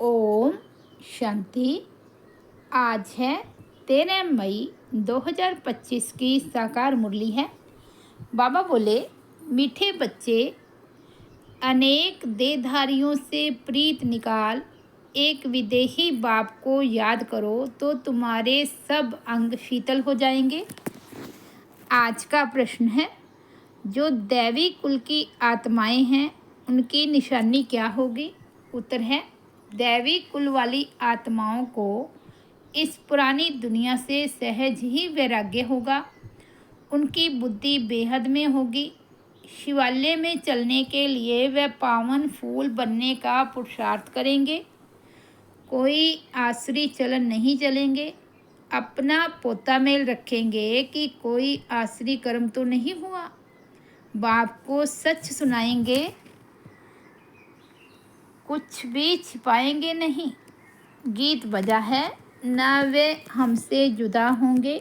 ओम शांति। आज है 13 मई 2025 की साकार मुरली है। बाबा बोले, मीठे बच्चे, अनेक देहधारियों से प्रीत निकाल, एक विदेही बाप को याद करो तो तुम्हारे सब अंग शीतल हो जाएंगे। आज का प्रश्न है, जो दैवी कुल की आत्माएं हैं उनकी निशानी क्या होगी? उत्तर है, दैवी कुल वाली आत्माओं को इस पुरानी दुनिया से सहज ही वैराग्य होगा। उनकी बुद्धि बेहद में होगी। शिवालय में चलने के लिए वह पावन फूल बनने का पुरुषार्थ करेंगे। कोई आसुरी चलन नहीं चलेंगे। अपना पोता मेल रखेंगे कि कोई आसुरी कर्म तो नहीं हुआ। बाप को सच सुनाएंगे, कुछ भी छिपाएंगे नहीं। गीत बजा है, न वे हमसे जुदा होंगे।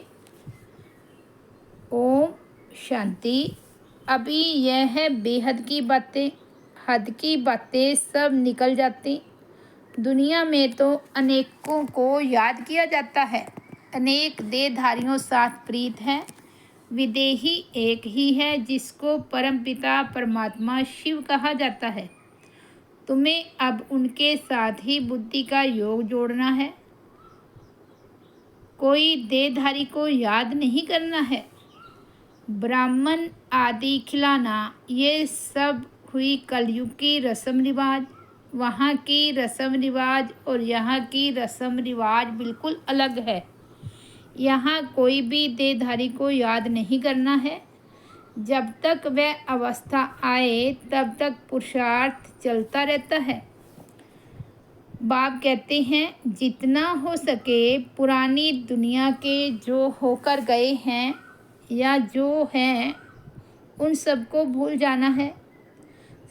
ओम शांति। अभी यह है बेहद की बातें, हद की बातें सब निकल जाती। दुनिया में तो अनेकों को याद किया जाता है, अनेक देहधारियों साथ प्रीत है। विदेही एक ही है जिसको परमपिता परमात्मा शिव कहा जाता है। तुम्हें अब उनके साथ ही बुद्धि का योग जोड़ना है। कोई देहधारी को याद नहीं करना है। ब्राह्मण आदि खिलाना, ये सब हुई कलयुग की रस्म रिवाज। वहाँ की रस्म रिवाज और यहाँ की रस्म रिवाज बिल्कुल अलग है। यहाँ कोई भी देहधारी को याद नहीं करना है। जब तक वह अवस्था आए तब तक पुरुषार्थ चलता रहता है। बाप कहते हैं, जितना हो सके पुरानी दुनिया के जो होकर गए हैं या जो हैं उन सबको भूल जाना है।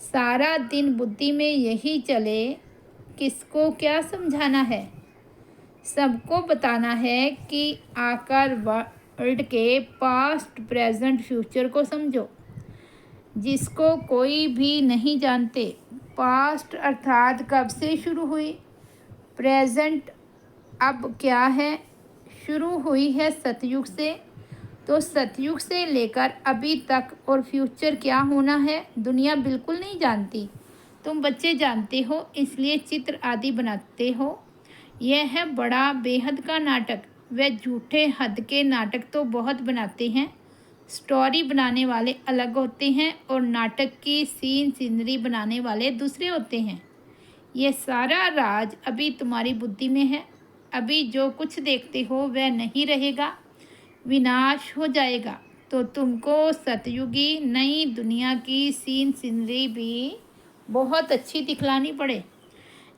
सारा दिन बुद्धि में यही चले, किसको क्या समझाना है। सबको बताना है कि आकर वर्ल्ड के पास्ट प्रेजेंट फ्यूचर को समझो, जिसको कोई भी नहीं जानते। पास्ट अर्थात कब से शुरू हुई, प्रेजेंट अब क्या है। शुरू हुई है सतयुग से, तो सतयुग से लेकर अभी तक और फ्यूचर क्या होना है दुनिया बिल्कुल नहीं जानती। तुम बच्चे जानते हो, इसलिए चित्र आदि बनाते हो। यह है बड़ा बेहद का नाटक। वे झूठे हद के नाटक तो बहुत बनाते हैं। स्टोरी बनाने वाले अलग होते हैं और नाटक की सीन सीनरी बनाने वाले दूसरे होते हैं। ये सारा राज अभी तुम्हारी बुद्धि में है। अभी जो कुछ देखते हो वह नहीं रहेगा, विनाश हो जाएगा। तो तुमको सतयुगी नई दुनिया की सीन सीनरी भी बहुत अच्छी दिखलानी पड़े।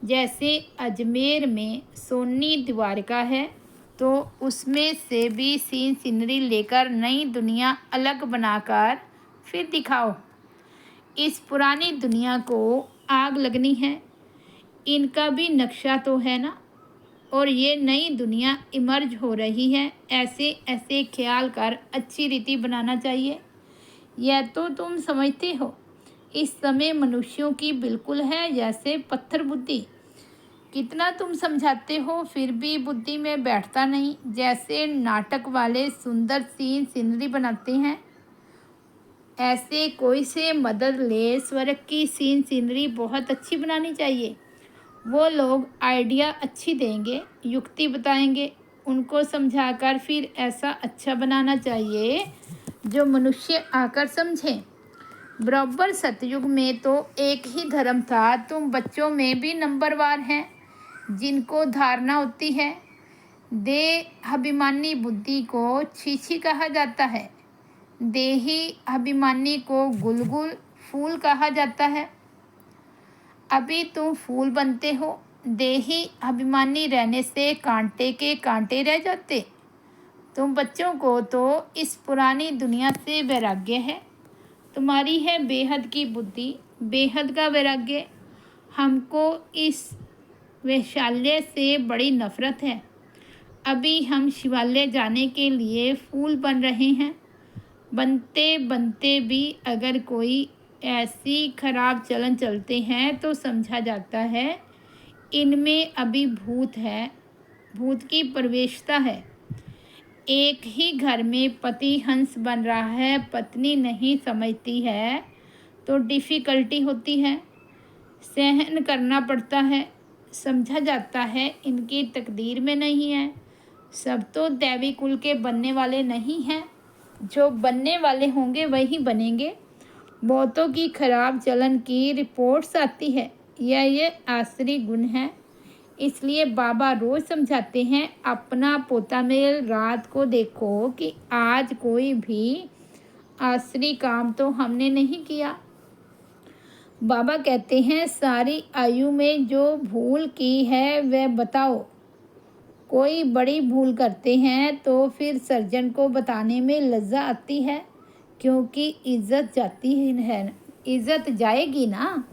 जैसे अजमेर में सोनी द्वारका है, तो उसमें से भी सीन सीनरी लेकर नई दुनिया अलग बनाकर फिर दिखाओ। इस पुरानी दुनिया को आग लगनी है, इनका भी नक्शा तो है ना। और ये नई दुनिया इमर्ज हो रही है, ऐसे ऐसे ख्याल कर अच्छी रीति बनाना चाहिए। यह तो तुम समझते हो। इस समय मनुष्यों की बिल्कुल है जैसे पत्थर बुद्धि। कितना तुम समझाते हो फिर भी बुद्धि में बैठता नहीं। जैसे नाटक वाले सुंदर सीन सीनरी बनाते हैं, ऐसे कोई से मदद ले। स्वर्ग की सीन सीनरी बहुत अच्छी बनानी चाहिए। वो लोग आइडिया अच्छी देंगे, युक्ति बताएंगे, उनको समझाकर फिर ऐसा अच्छा बनाना चाहिए जो मनुष्य आकर समझें। बराबर सतयुग में तो एक ही धर्म था। तुम बच्चों में भी नंबरवार हैं जिनको धारणा होती है। देह अभिमानी बुद्धि को छीछी कहा जाता है। देही अभिमानी को गुलगुल फूल कहा जाता है। अभी तुम फूल बनते हो। देही अभिमानी रहने से कांटे के कांटे रह जाते। तुम बच्चों को तो इस पुरानी दुनिया से वैराग्य है। तुम्हारी है बेहद की बुद्धि, बेहद का वैराग्य। हमको इस वैशाल्य से बड़ी नफ़रत है। अभी हम शिवालय जाने के लिए फूल बन रहे हैं। बनते बनते भी अगर कोई ऐसी खराब चलन चलते हैं तो समझा जाता है इनमें अभी भूत है, भूत की प्रवेशता है। एक ही घर में पति हंस बन रहा है, पत्नी नहीं समझती है तो डिफ़िकल्टी होती है, सहन करना पड़ता है। समझा जाता है इनकी तकदीर में नहीं है। सब तो दैवी कुल के बनने वाले नहीं हैं, जो बनने वाले होंगे वही बनेंगे। बहुतों की खराब चलन की रिपोर्ट्स आती है। ये आसरी गुण है। इसलिए बाबा रोज़ समझाते हैं, अपना पोता मेल रात को देखो कि आज कोई भी आसरी काम तो हमने नहीं किया। बाबा कहते हैं, सारी आयु में जो भूल की है वह बताओ। कोई बड़ी भूल करते हैं तो फिर सर्जन को बताने में लज्जा आती है, क्योंकि इज्जत जाती है, इज्जत जाएगी ना।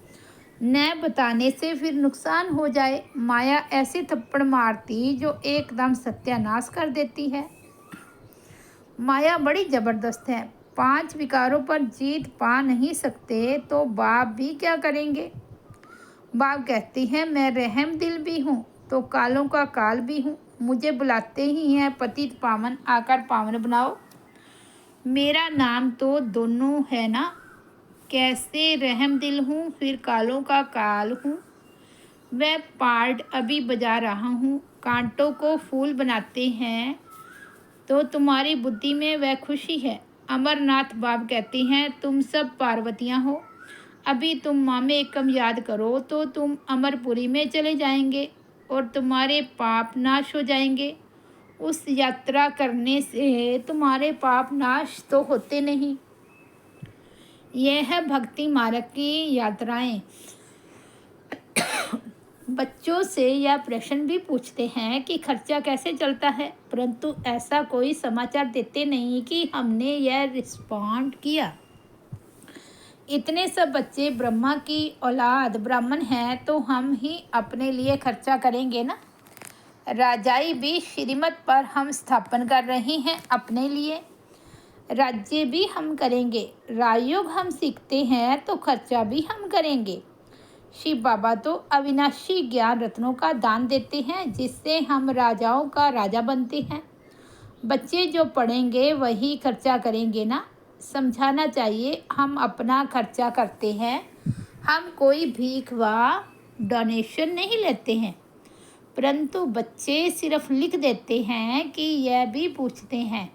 न बताने से फिर नुकसान हो जाए। माया ऐसे थप्पड़ मारती जो एकदम सत्यानाश कर देती है। माया बड़ी ज़बरदस्त है। 5 विकारों पर जीत पा नहीं सकते तो बाप भी क्या करेंगे। बाप कहती हैं, मैं रहम दिल भी हूँ तो कालों का काल भी हूँ। मुझे बुलाते ही हैं पतित पावन, आकर पावन बनाओ। मेरा नाम तो दोनों है ना। कैसे रहम दिल हूँ फिर कालों का काल हूँ। वह पार्ट अभी बजा रहा हूँ। कांटों को फूल बनाते हैं तो तुम्हारी बुद्धि में वह खुशी है। अमरनाथ बाब कहते हैं, तुम सब पार्वतियाँ हो। अभी तुम मामे एकम याद करो तो तुम अमरपुरी में चले जाएंगे और तुम्हारे पाप नाश हो जाएंगे। उस यात्रा करने से तुम्हारे पाप नाश तो होते नहीं। यह है भक्ति मार्ग की यात्राएं। बच्चों से यह प्रश्न भी पूछते हैं कि खर्चा कैसे चलता है, परंतु ऐसा कोई समाचार देते नहीं कि हमने यह रिस्पॉन्ड किया। इतने सब बच्चे ब्रह्मा की औलाद ब्राह्मण हैं तो हम ही अपने लिए खर्चा करेंगे ना। राजाई भी श्रीमत पर हम स्थापन कर रहे हैं अपने लिए। राज्य भी हम करेंगे। राजयोग हम सीखते हैं तो खर्चा भी हम करेंगे। शिव बाबा तो अविनाशी ज्ञान रत्नों का दान देते हैं, जिससे हम राजाओं का राजा बनते हैं। बच्चे जो पढ़ेंगे वही खर्चा करेंगे ना। समझाना चाहिए, हम अपना खर्चा करते हैं। हम कोई भीख व डोनेशन नहीं लेते हैं, परंतु बच्चे सिर्फ लिख देते हैं कि यह भी पूछते हैं।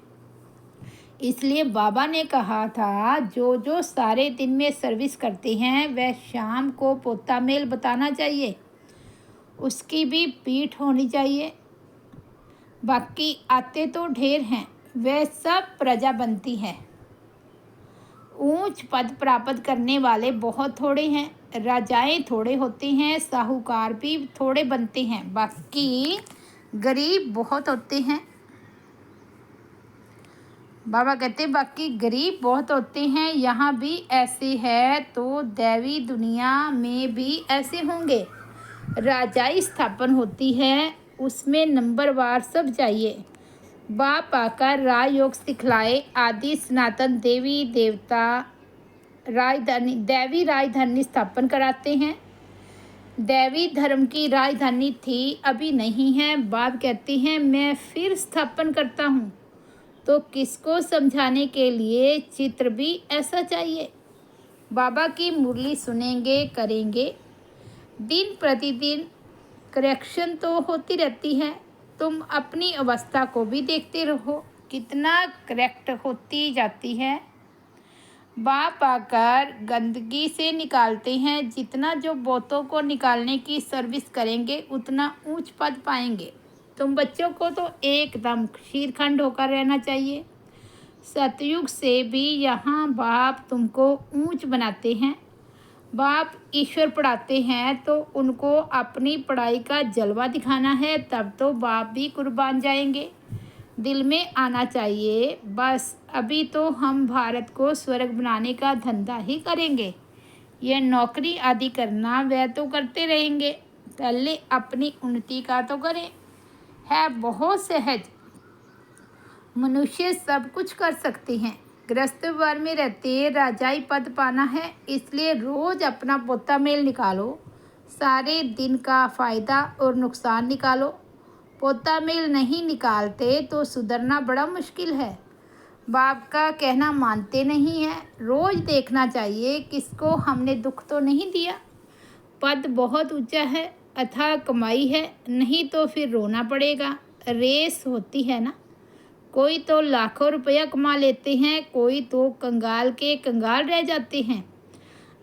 इसलिए बाबा ने कहा था, जो जो सारे दिन में सर्विस करते हैं वह शाम को पोता मेल बताना चाहिए। उसकी भी पीठ होनी चाहिए। बाकी आते तो ढेर हैं, वह सब प्रजा बनती है। ऊंच पद प्राप्त करने वाले बहुत थोड़े हैं। राजाएं थोड़े होते हैं, साहूकार भी थोड़े बनते हैं, बाकी गरीब बहुत होते हैं। बाबा कहते, बाकी गरीब बहुत होते हैं। यहाँ भी ऐसे है तो दैवी दुनिया में भी ऐसे होंगे। राजाई स्थापन होती है, उसमें नंबरवार सब चाहिए। बाप आकर राजयोग सिखलाए। आदि सनातन देवी देवता राजधानी, दैवी राजधानी स्थापन कराते हैं। दैवी धर्म की राजधानी थी, अभी नहीं है। बाप कहते हैं, मैं फिर स्थापन करता हूँ। तो किसको समझाने के लिए चित्र भी ऐसा चाहिए। बाबा की मुरली सुनेंगे, करेंगे। दिन प्रतिदिन करेक्शन तो होती रहती है। तुम अपनी अवस्था को भी देखते रहो, कितना करेक्ट होती जाती है। बाप आकर गंदगी से निकालते हैं। जितना जो बोतों को निकालने की सर्विस करेंगे उतना ऊंच पद पाएंगे। तुम बच्चों को तो एकदम शीरखंड होकर रहना चाहिए। सतयुग से भी यहाँ बाप तुमको ऊंच बनाते हैं। बाप ईश्वर पढ़ाते हैं तो उनको अपनी पढ़ाई का जलवा दिखाना है, तब तो बाप भी कुर्बान जाएंगे। दिल में आना चाहिए, बस अभी तो हम भारत को स्वर्ग बनाने का धंधा ही करेंगे। यह नौकरी आदि करना वह तो करते रहेंगे, पहले अपनी उन्नति का तो करें। है बहुत सहज, मनुष्य सब कुछ कर सकते हैं। गृहस्थ वर में रहते राजाई पद पाना है, इसलिए रोज अपना पोता मेल निकालो। सारे दिन का फ़ायदा और नुकसान निकालो। पोता मेल नहीं निकालते तो सुधरना बड़ा मुश्किल है। बाप का कहना मानते नहीं हैं। रोज़ देखना चाहिए किसको हमने दुख तो नहीं दिया। पद बहुत ऊंचा है, अथाह कमाई है, नहीं तो फिर रोना पड़ेगा। रेस होती है ना। कोई तो लाखों रुपया कमा लेते हैं, कोई तो कंगाल के कंगाल रह जाते हैं।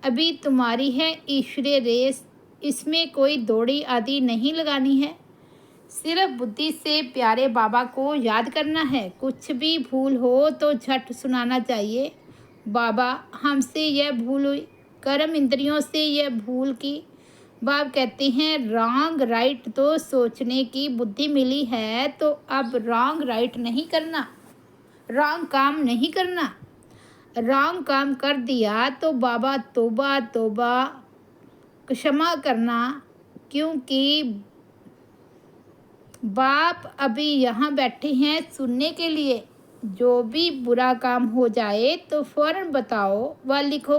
अभी तुम्हारी है ईश्वरीय रेस, इसमें कोई दौड़ी आदि नहीं लगानी है। सिर्फ बुद्धि से प्यारे बाबा को याद करना है। कुछ भी भूल हो तो झट सुनाना चाहिए, बाबा हमसे यह भूल हुई, कर्म इंद्रियों से यह भूल की। बाप कहते हैं रॉन्ग राइट तो सोचने की बुद्धि मिली है, तो अब रॉन्ग राइट नहीं करना, रॉन्ग काम नहीं करना। रॉन्ग काम कर दिया तो बाबा तौबा तौबा क्षमा करना, क्योंकि बाप अभी यहाँ बैठे हैं सुनने के लिए। जो भी बुरा काम हो जाए तो फ़ौरन बताओ व लिखो,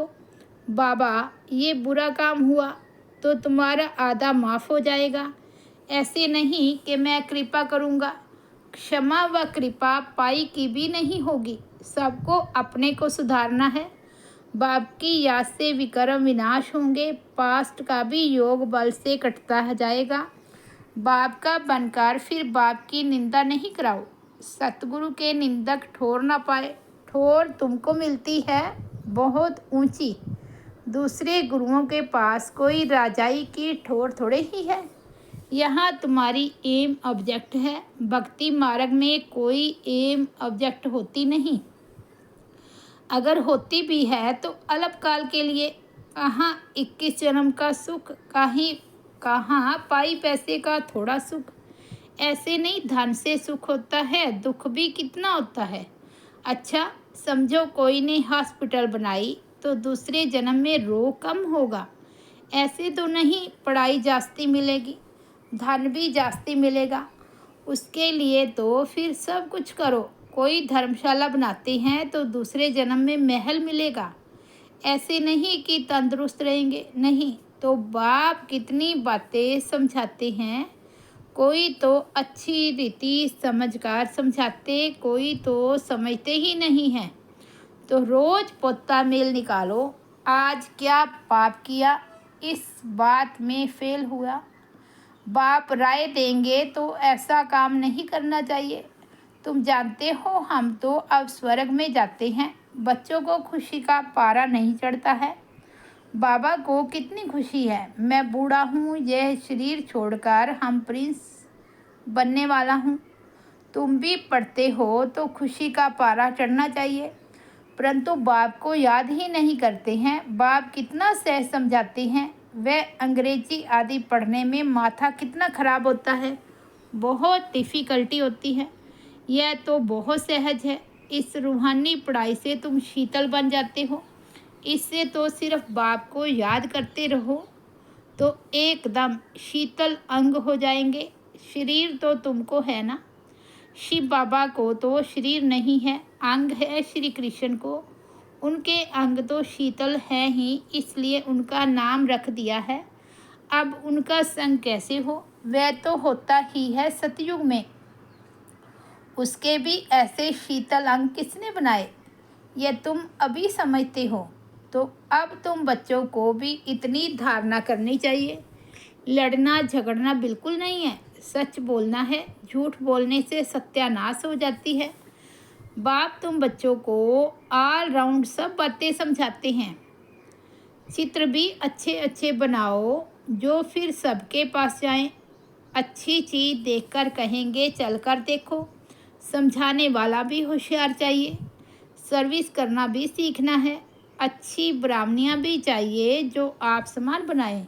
बाबा ये बुरा काम हुआ तो तुम्हारा आधा माफ़ हो जाएगा। ऐसे नहीं कि मैं कृपा करूँगा। क्षमा व कृपा पाई की भी नहीं होगी। सबको अपने को सुधारना है। बाप की याद से विकर्म विनाश होंगे। पास्ट का भी योग बल से कटता जाएगा। बाप का बनकर फिर बाप की निंदा नहीं कराओ। सतगुरु के निंदक ठोर ना पाए। ठोर तुमको मिलती है बहुत ऊंची। दूसरे गुरुओं के पास कोई राजाई की ठोर थोड़े ही है। यहाँ तुम्हारी एम ऑब्जेक्ट है। भक्ति मार्ग में कोई एम ऑब्जेक्ट होती नहीं। अगर होती भी है तो अल्पकाल के लिए। कहाँ 21 जन्म का सुख, कहाँ पाई पैसे का थोड़ा सुख। ऐसे नहीं धन से सुख होता है, दुख भी कितना होता है। अच्छा समझो कोई ने हॉस्पिटल बनाई तो दूसरे जन्म में रोग कम होगा। ऐसे तो नहीं, पढ़ाई जास्ती मिलेगी, धन भी जास्ती मिलेगा। उसके लिए तो फिर सब कुछ करो। कोई धर्मशाला बनाते हैं तो दूसरे जन्म में महल मिलेगा। ऐसे नहीं कि तंदुरुस्त रहेंगे, नहीं तो बाप कितनी बातें समझाते हैं। कोई तो अच्छी रीति समझकर समझाते, कोई तो समझते ही नहीं हैं। तो रोज़ पोता मेल निकालो। आज क्या पाप किया, इस बात में फेल हुआ। बाप राय देंगे तो ऐसा काम नहीं करना चाहिए। तुम जानते हो हम तो अब स्वर्ग में जाते हैं। बच्चों को खुशी का पारा नहीं चढ़ता है। बाबा को कितनी खुशी है, मैं बूढ़ा हूँ, यह शरीर छोड़कर हम प्रिंस बनने वाला हूँ। तुम भी पढ़ते हो तो खुशी का पारा चढ़ना चाहिए, परंतु बाप को याद ही नहीं करते हैं। बाप कितना सहज समझाते हैं। वह अंग्रेजी आदि पढ़ने में माथा कितना खराब होता है, बहुत डिफ़िकल्टी होती है। यह तो बहुत सहज है। इस रूहानी पढ़ाई से तुम शीतल बन जाते हो। इससे तो सिर्फ बाप को याद करते रहो तो एकदम शीतल अंग हो जाएंगे। शरीर तो तुमको है ना, शिव बाबा को तो शरीर नहीं है, अंग है श्री कृष्ण को। उनके अंग तो शीतल है ही, इसलिए उनका नाम रख दिया है। अब उनका संग कैसे हो, वह तो होता ही है सतयुग में। उसके भी ऐसे शीतल अंग किसने बनाए, यह तुम अभी समझते हो। तो अब तुम बच्चों को भी इतनी धारणा करनी चाहिए। लड़ना झगड़ना बिल्कुल नहीं है, सच बोलना है। झूठ बोलने से सत्यानाश हो जाती है। बाप तुम बच्चों को ऑल राउंड सब बातें समझाते हैं। चित्र भी अच्छे अच्छे बनाओ जो फिर सबके पास जाएं। अच्छी चीज़ देखकर कहेंगे चलकर देखो। समझाने वाला भी होशियार चाहिए। सर्विस करना भी सीखना है। अच्छी ब्राह्मणियाँ भी चाहिए जो आप समान बनाएं।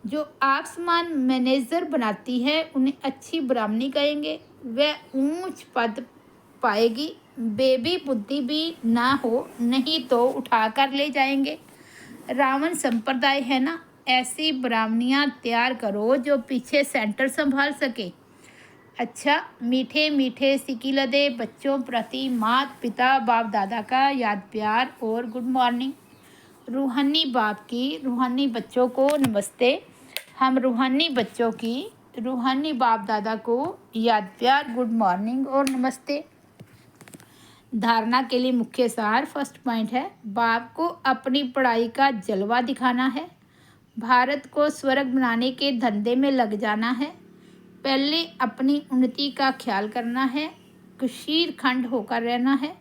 जो आप समान मैनेजर बनाती है उन्हें अच्छी ब्राह्मणी कहेंगे। वह ऊंच पद पाएगी। बेबी बुद्धि भी ना हो, नहीं तो उठा कर ले जाएंगे। रावण संप्रदाय है ना, ऐसी ब्राह्मणियाँ तैयार करो जो पीछे सेंटर संभाल सके। अच्छा मीठे मीठे सिकी लदे बच्चों प्रति माता पिता बाप दादा का याद प्यार और गुड मॉर्निंग। रूहानी बाप की रूहानी बच्चों को नमस्ते। हम रूहानी बच्चों की रूहानी बाप दादा को याद प्यार गुड मॉर्निंग और नमस्ते। धारणा के लिए मुख्य सार फर्स्ट पॉइंट है, बाप को अपनी पढ़ाई का जलवा दिखाना है। भारत को स्वर्ग बनाने के धंधे में लग जाना है। पहले अपनी उन्नति का ख्याल करना है, कशीर खंड होकर रहना है।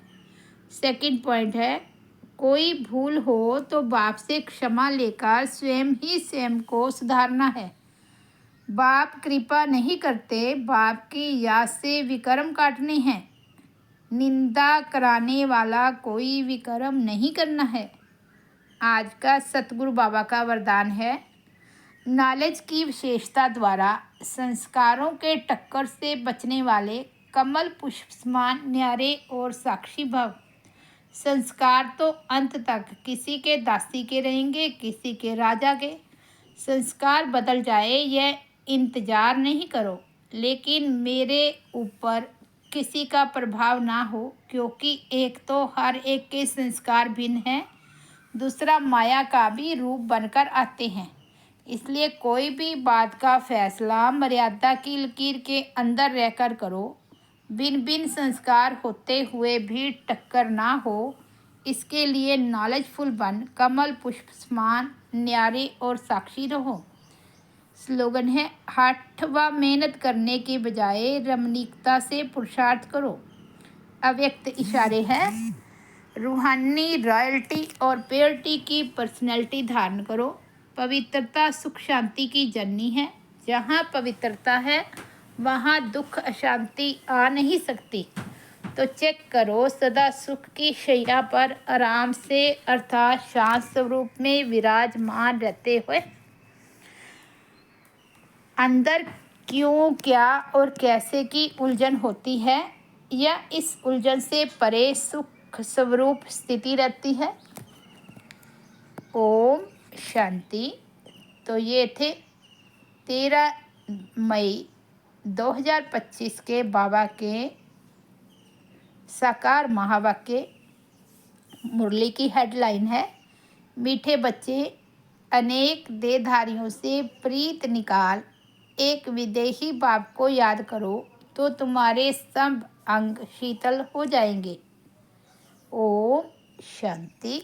सेकंड पॉइंट है, कोई भूल हो तो बाप से क्षमा लेकर स्वयं ही स्वयं को सुधारना है। बाप कृपा नहीं करते, बाप की याद से विक्रम काटने हैं। निंदा कराने वाला कोई विक्रम नहीं करना है। आज का सतगुरु बाबा का वरदान है, नॉलेज की विशेषता द्वारा संस्कारों के टक्कर से बचने वाले कमल पुष्प समान न्यारे और साक्षी भव। संस्कार तो अंत तक किसी के दासी के रहेंगे, किसी के राजा के। संस्कार बदल जाए यह इंतज़ार नहीं करो, लेकिन मेरे ऊपर किसी का प्रभाव ना हो, क्योंकि एक तो हर एक के संस्कार भिन्न हैं, दूसरा माया का भी रूप बनकर आते हैं। इसलिए कोई भी बात का फैसला मर्यादा की लकीर के अंदर रहकर करो। भिन्न भिन्न संस्कार होते हुए भी टक्कर ना हो, इसके लिए नॉलेजफुल बन कमल पुष्प समान न्यारे और साक्षी रहो। स्लोगन है, हठ व मेहनत करने के बजाय रमणीकता से पुरुषार्थ करो। अव्यक्त इशारे हैं, रूहानी रॉयल्टी और प्योरिटी की पर्सनैलिटी धारण करो। पवित्रता सुख शांति की जननी है। जहाँ पवित्रता है वहाँ दुख अशांति आ नहीं सकती। तो चेक करो, सदा सुख की शैया पर आराम से अर्थात शांत स्वरूप में विराजमान रहते हुए अंदर क्यों क्या और कैसे की उलझन होती है, या इस उलझन से परे सुख स्वरूप स्थिति रहती है। ओम शांति। तो ये थे 13 मई 2025 के बाबा के साकार महावाक्य। मुरली की हेडलाइन है, मीठे बच्चे अनेक देहधारियों से प्रीत निकाल, एक विदेही बाप को याद करो तो तुम्हारे सब अंग शीतल हो जाएंगे। ओम शांति।